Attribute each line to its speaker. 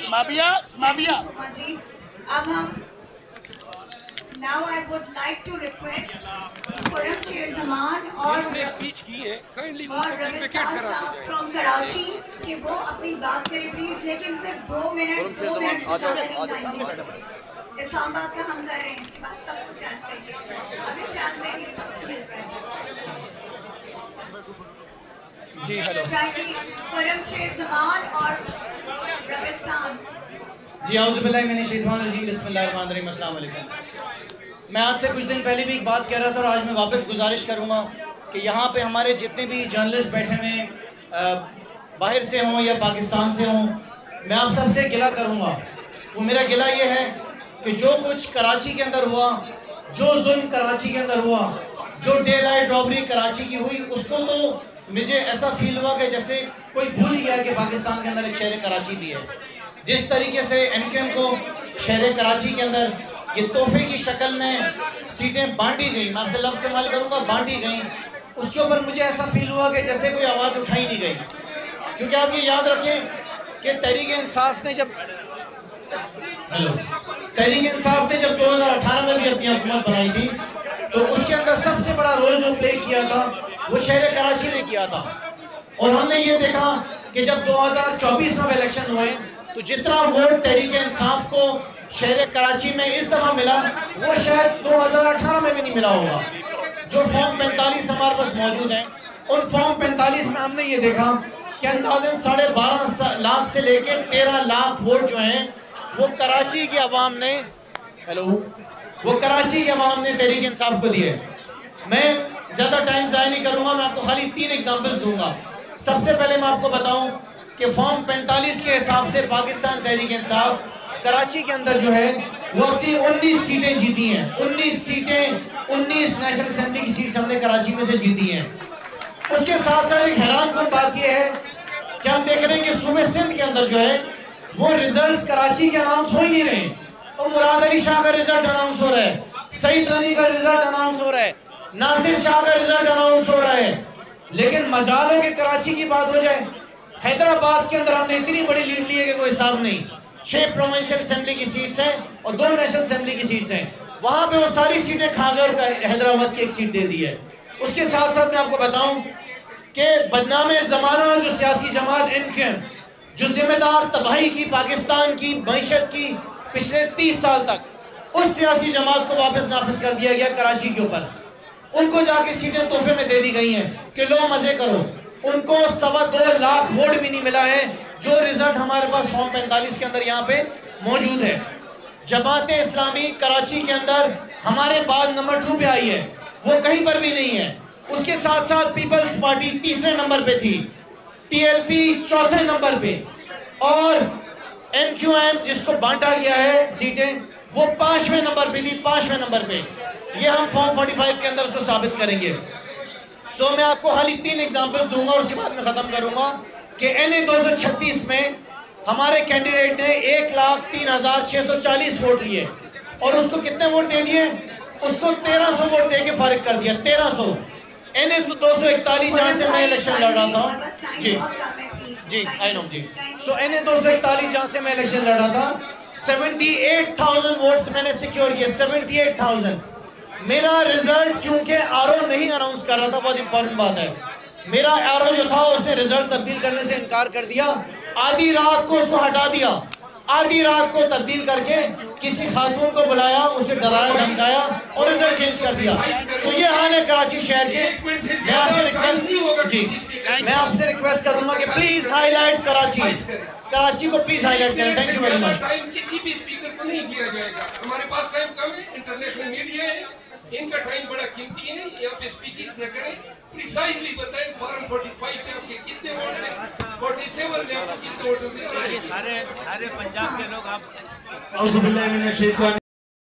Speaker 1: स्माबिया।
Speaker 2: अब हम Now I would like to request Khurram शेर-जमान और
Speaker 3: स्पीच की है
Speaker 2: रविस्तान साहब फ्रॉम कराची कि वो अपनी बात करें प्लीज, लेकिन सिर्फ 2 मिनट इस्लामाबाद का हम कर रहे हैं, इसके बाद सबको चांस देंगे, अभी चांस देंगे सबको मिल रहा है
Speaker 1: जी। हेलो
Speaker 2: खुर्रम शेर-जमान और रविस्तान
Speaker 4: जी। औज़ुबिल्लाहि मिनश शैतानिर रजीम, बिस्मिल्लाहिर्रहमानिर्रहीम, अस्सलाम वालेकुम। मैं आज से कुछ दिन पहले भी एक बात कह रहा था और आज मैं वापस गुजारिश करूँगा कि यहाँ पे हमारे जितने भी जर्नलिस्ट बैठे हुए बाहर से हों या पाकिस्तान से हों, मैं आप सबसे गिला करूँगा। वो मेरा गिला ये है कि जो कुछ कराची के अंदर हुआ, जो जुल्म कराची के अंदर हुआ, जो डे लाइट रॉबरी कराची की हुई, उसको तो मुझे ऐसा फील हुआ कि जैसे कोई भूल गया कि पाकिस्तान के अंदर एक शहर कराची भी है। जिस तरीके से MQM को शहर कराची के अंदर ये तोहफे की शक्ल में सीटें बांटी गई, मैं आपसे लफ्ज़ इस्तेमाल करूँगा, बांटी गई, उसके ऊपर मुझे ऐसा फील हुआ कि जैसे कोई आवाज़ उठाई नहीं गई। क्योंकि आप ये याद रखें कि तहरीक इंसाफ ने जब 2018 में भी अपनी हुकूमत बनाई थी, तो उसके अंदर सबसे बड़ा रोल जो प्ले किया था वो शहर कराची ने किया था। और हमने ये देखा कि जब 2024 में इलेक्शन हुए तो जितना वोट तहरीक इंसाफ को शहर कराची में इस दफा मिला वो शायद 2018 में भी नहीं मिला होगा। जो फॉर्म 45 हमारे पास मौजूद हैं, उन फॉर्म 45 में हमने ये देखा कि अंदाज़न 12.5 लाख से लेके 13 लाख वोट जो हैं वो कराची की आवाम ने तहरीक इंसाफ को दिए। मैं ज़्यादा टाइम ज़ाया नहीं करूँगा, मैं आपको खाली 3 एग्जाम्पल्स दूंगा। सबसे पहले मैं आपको बताऊँ कि फॉर्म 45 के हिसाब से पाकिस्तान तहरीक इंसाफ कराची के अंदर जो है वो अपनी 19 सीटें जीती हैं। 19 सीटें, 19 नेशनल असेंबली की सीट हमने कराची में से जीती हैं। उसके साथ साथ एक हैरान कुन बात यह है कि हम देख रहे हैं कि सूबे सिंध के अंदर जो है वो रिजल्ट्स कराची के अनाउंस हो ही नहीं रहे। तो मुराद अली शाह का रिजल्ट अनाउंस हो रहा है, सईद गनी का रिजल्ट अनाउंस हो रहा है, नासिर शाह का रिजल्ट अनाउंस हो रहा है, लेकिन मजालों के कराची की बात हो जाए, हैदराबाद के अंदर हमने इतनी बड़ी लीड ली है कि कोई हिसाब नहीं। 6 प्रोविंशियल असेंबली की सीट्स हैं और 2 नेशनल असेंबली की सीट्स हैं। वहां पे वो सारी सीटें खा गए और हैदराबाद की एक सीट दे दी है। उसके साथ साथ मैं आपको बताऊं कि बदनाम ज़माना जो सियासी जमात MQM, जो जिम्मेदार तबाही की पाकिस्तान की मईशत की पिछले 30 साल तक, उस सियासी जमात को वापस नाफिज कर दिया गया कराची के ऊपर। उनको जाके सीटें तोहफे में दे दी गई हैं कि लो मजे करो। उनको 2.25 लाख वोट भी नहीं मिला है, जो रिजल्ट हमारे पास फॉर्म 45 के अंदर यहाँ पे मौजूद है। जमात इस्लामी कराची के अंदर हमारे बाद नंबर 2 पे आई है, वो कहीं पर भी नहीं है। उसके साथ साथ पीपल्स पार्टी तीसरे नंबर पे थी, TLP चौथे नंबर पे, और MQM जिसको बांटा गया है सीटें वो 5वें नंबर पे थी, 5वें नंबर पे। ये हम फॉर्म 45 के अंदर उसको साबित करेंगे। सो मैं आपको खाली 3 एग्जाम्पल्स दूंगा और उसके बाद मैं खत्म करूंगा कि NA 236 में हमारे कैंडिडेट ने 1,03,640 वोट लिए और उसको कितने वोट दे दिए? उसको 1300 वोट दे के फारिग कर दिया। 1300। NA 241 जहाँ से मैं इलेक्शन लड़ रहा था जी I know ji. So NA 241 जहाँ से मैं इलेक्शन लड़ रहा था 78,000 वोट्स मैंने सिक्योर किए। 78,000। मेरा रिजल्ट क्योंकि RO नहीं अनाउंस कर रहा था, बहुत इंपॉर्टेंट बात है, मेरा RO जो था उसने रिजल्ट तब्दील करने से इनकार कर दिया। आधी रात को उसको हटा दिया, आधी रात को तब्दील करके किसी खातून को बुलाया, उसे डराया धमकाया और रिजल्ट चेंज कर दिया। तो ये हाल है कराची शहर के। मैं आपसे रिक्वेस्ट करूंगा कि प्लीज हाईलाइट कराची को प्लीज हाईलाइट करें। Thank you very much.
Speaker 3: Time किसी भी स्पीकर को नहीं दिया जाएगा, हमारे पास टाइम कम है, इंटरनेशनल मीडिया है, इनका टाइम बड़ा कीमती है। यहाँ पे स्पीचेस न करें, प्रिसाइजली बताएं फॉर्म 45 पे आपके कितने वोट हैं, 47 में आपको कितने वोट हैं।
Speaker 1: सारे पंजाब के लोग आप